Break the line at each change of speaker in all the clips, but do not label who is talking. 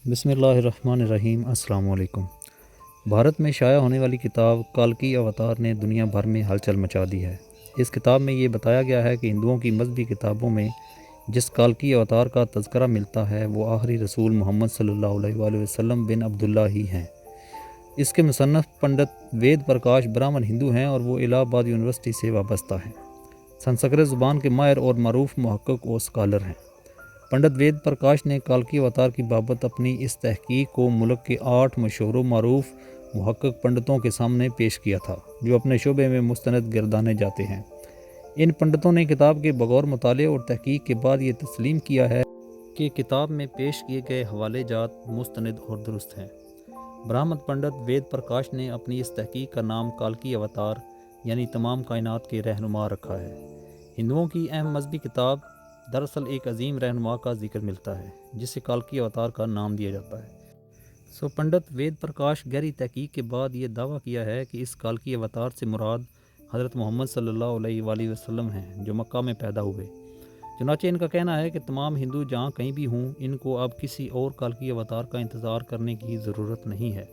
بسم اللہ الرحمن الرحیم۔ السلام علیکم۔ بھارت میں شائع ہونے والی کتاب کالکی اوتار نے دنیا بھر میں ہلچل مچا دی ہے۔ اس کتاب میں یہ بتایا گیا ہے کہ ہندوؤں کی مذہبی کتابوں میں جس کالکی اوتار کا تذکرہ ملتا ہے وہ آخری رسول محمد صلی اللہ علیہ وآلہ وسلم بن عبداللہ ہی ہیں۔ اس کے مصنف پنڈت وید پرکاش برہمن ہندو ہیں اور وہ الہ آباد یونیورسٹی سے وابستہ ہیں۔ سنسکرت زبان کے ماہر اور معروف محقق و اسکالر ہیں۔ پنڈت وید پرکاش نے کالکی اوتار کی بابت اپنی اس تحقیق کو ملک کے 8 مشہور و معروف محقق پنڈتوں کے سامنے پیش کیا تھا جو اپنے شعبے میں مستند گردانے جاتے ہیں۔ ان پنڈتوں نے کتاب کے بغور مطالعے اور تحقیق کے بعد یہ تسلیم کیا ہے کہ کتاب میں پیش کیے گئے حوالے جات مستند اور درست ہیں۔ برہمن پنڈت وید پرکاش نے اپنی اس تحقیق کا نام کالکی اوتار یعنی تمام کائنات کے رہنما رکھا ہے۔ ہندوؤں کی اہم مذہبی کتاب دراصل ایک عظیم رہنما کا ذکر ملتا ہے جسے کالکی اوتار کا نام دیا جاتا ہے۔ پنڈت وید پرکاش گہری تحقیق کے بعد یہ دعویٰ کیا ہے کہ اس کالکی اوتار سے مراد حضرت محمد صلی اللہ علیہ وآلہ وسلم ہیں جو مکہ میں پیدا ہوئے۔ چنانچہ ان کا کہنا ہے کہ تمام ہندو جہاں کہیں بھی ہوں ان کو اب کسی اور کالکی اوتار کا انتظار کرنے کی ضرورت نہیں ہے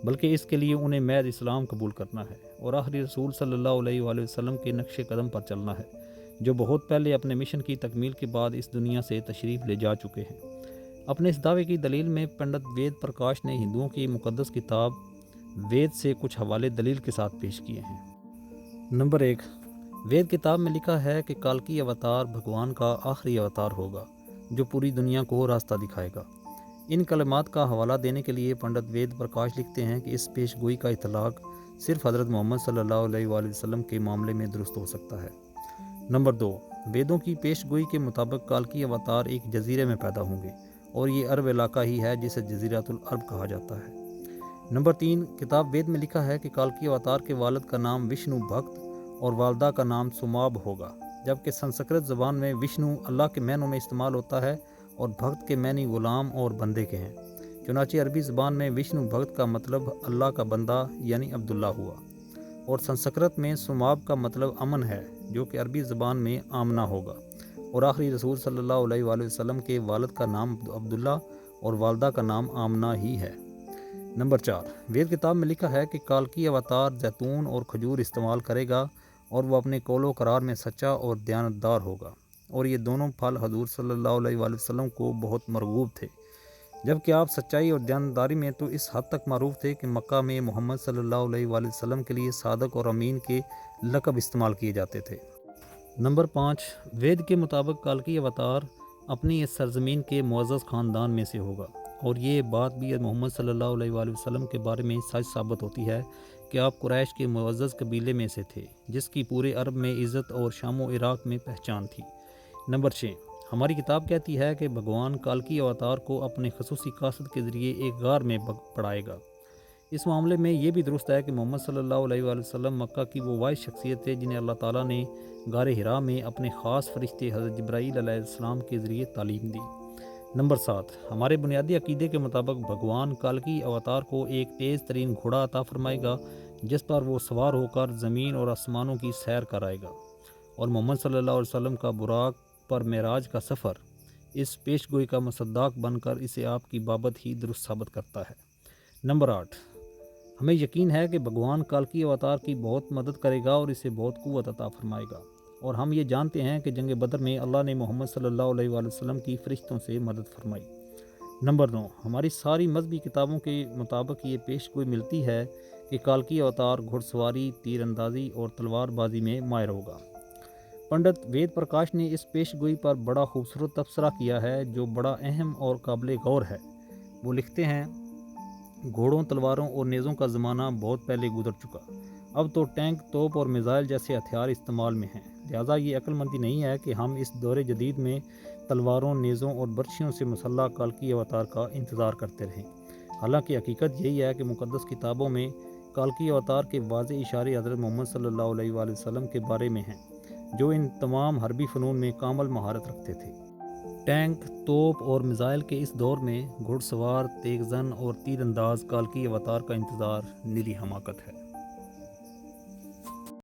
بلکہ اس کے لیے انہیں محض اسلام قبول کرنا ہے اور آخری رسول صلی اللہ علیہ وآلہ وسلم کے نقش قدم پر چلنا ہے جو بہت پہلے اپنے مشن کی تکمیل کے بعد اس دنیا سے تشریف لے جا چکے ہیں۔ اپنے اس دعوے کی دلیل میں پنڈت وید پرکاش نے ہندوؤں کی مقدس کتاب وید سے کچھ حوالے دلیل کے ساتھ پیش کیے ہیں۔ نمبر 1، وید کتاب میں لکھا ہے کہ کالکی اوتار بھگوان کا آخری اوتار ہوگا جو پوری دنیا کو راستہ دکھائے گا۔ ان کلمات کا حوالہ دینے کے لیے پنڈت وید پرکاش لکھتے ہیں کہ اس پیش گوئی کا اطلاق صرف حضرت محمد صلی اللہ علیہ وآلہ وسلم کے معاملے میں درست ہو سکتا ہے۔ نمبر 2، ویدوں کی پیش گوئی کے مطابق کالکی اوتار ایک جزیرے میں پیدا ہوں گے اور یہ عرب علاقہ ہی ہے جسے جزیرۃ العرب کہا جاتا ہے۔ نمبر 3، کتاب وید میں لکھا ہے کہ کالکی اوتار کے والد کا نام وشنو بھکت اور والدہ کا نام سماب ہوگا، جبکہ سنسکرت زبان میں وشنو اللہ کے معنوں میں استعمال ہوتا ہے اور بھکت کے معنی غلام اور بندے کے ہیں۔ چنانچہ عربی زبان میں وشنو بھکت کا مطلب اللہ کا بندہ یعنی عبداللہ ہوا اور سنسکرت میں سماب کا مطلب امن ہے جو کہ عربی زبان میں آمنہ ہوگا، اور آخری رسول صلی اللہ علیہ وآلہ وسلم کے والد کا نام عبداللہ اور والدہ کا نام آمنہ ہی ہے۔ نمبر 4، وید کتاب میں لکھا ہے کہ کالکی اوتار زیتون اور کھجور استعمال کرے گا اور وہ اپنے قول و قرار میں سچا اور دیانتدار ہوگا، اور یہ دونوں پھل حضور صلی اللہ علیہ وآلہ وسلم کو بہت مرغوب تھے۔ جبکہ آپ سچائی اور دیانتداری میں تو اس حد تک معروف تھے کہ مکہ میں محمد صلی اللہ علیہ وآلہ وسلم کے لیے صادق اور امین کے لقب استعمال کیے جاتے تھے۔ نمبر 5، وید کے مطابق کالکی اوتار اپنی اس سرزمین کے معزز خاندان میں سے ہوگا، اور یہ بات بھی محمد صلی اللہ علیہ وآلہ وسلم کے بارے میں سچ ثابت ہوتی ہے کہ آپ قریش کے معزز قبیلے میں سے تھے جس کی پورے عرب میں عزت اور شام و عراق میں پہچان تھی۔ نمبر 6، ہماری کتاب کہتی ہے کہ بھگوان کالکی اوتار کو اپنے خصوصی قاصد کے ذریعے ایک غار میں پڑھائے گا۔ اس معاملے میں یہ بھی درست ہے کہ محمد صلی اللہ علیہ وآلہ وسلم مکہ کی وہ واحد شخصیت تھے جنہیں اللہ تعالیٰ نے غار حرا میں اپنے خاص فرشتے حضرت جبرائیل علیہ السلام کے ذریعے تعلیم دی۔ نمبر 7، ہمارے بنیادی عقیدے کے مطابق بھگوان کالکی اوتار کو ایک تیز ترین گھوڑا عطا فرمائے گا جس پر وہ سوار ہو کر زمین اور آسمانوں کی سیر کرائے گا، اور محمد صلی اللہ علیہ وسلم کا براق پر معراج کا سفر اس پیش گوئی کا مصداق بن کر اسے آپ کی بابت ہی درست ثابت کرتا ہے۔ نمبر 8، ہمیں یقین ہے کہ بھگوان کالکی اوتار کی بہت مدد کرے گا اور اسے بہت قوت عطا فرمائے گا، اور ہم یہ جانتے ہیں کہ جنگ بدر میں اللہ نے محمد صلی اللہ علیہ وآلہ وسلم کی فرشتوں سے مدد فرمائی۔ نمبر 9، ہماری ساری مذہبی کتابوں کے مطابق یہ پیش گوئی ملتی ہے کہ کالکی اوتار گھڑ سواری، تیر اندازی اور تلوار بازی میں ماہر ہوگا۔ پنڈت وید پرکاش نے اس پیش گوئی پر بڑا خوبصورت تبصرہ کیا ہے جو بڑا اہم اور قابل غور ہے۔ وہ لکھتے ہیں، گھوڑوں، تلواروں اور نیزوں کا زمانہ بہت پہلے گزر چکا، اب تو ٹینک، توپ اور میزائل جیسے ہتھیار استعمال میں ہیں، لہٰذا یہ عقل مندی نہیں ہے کہ ہم اس دور جدید میں تلواروں، نیزوں اور برچھیوں سے مسلح کالکی اوتار کا انتظار کرتے رہیں۔ حالانکہ حقیقت یہی ہے کہ مقدس کتابوں میں کالکی اوتار کے واضح اشارے حضرت محمد صلی اللہ علیہ وآلہ وسلم کے بارے میں ہیں جو ان تمام حربی فنون میں کامل مہارت رکھتے تھے۔ ٹینک، توپ اور میزائل کے اس دور میں گھڑ سوار، تیغ زن اور تیر انداز کالکی اوتار کا انتظار نری حماقت ہے۔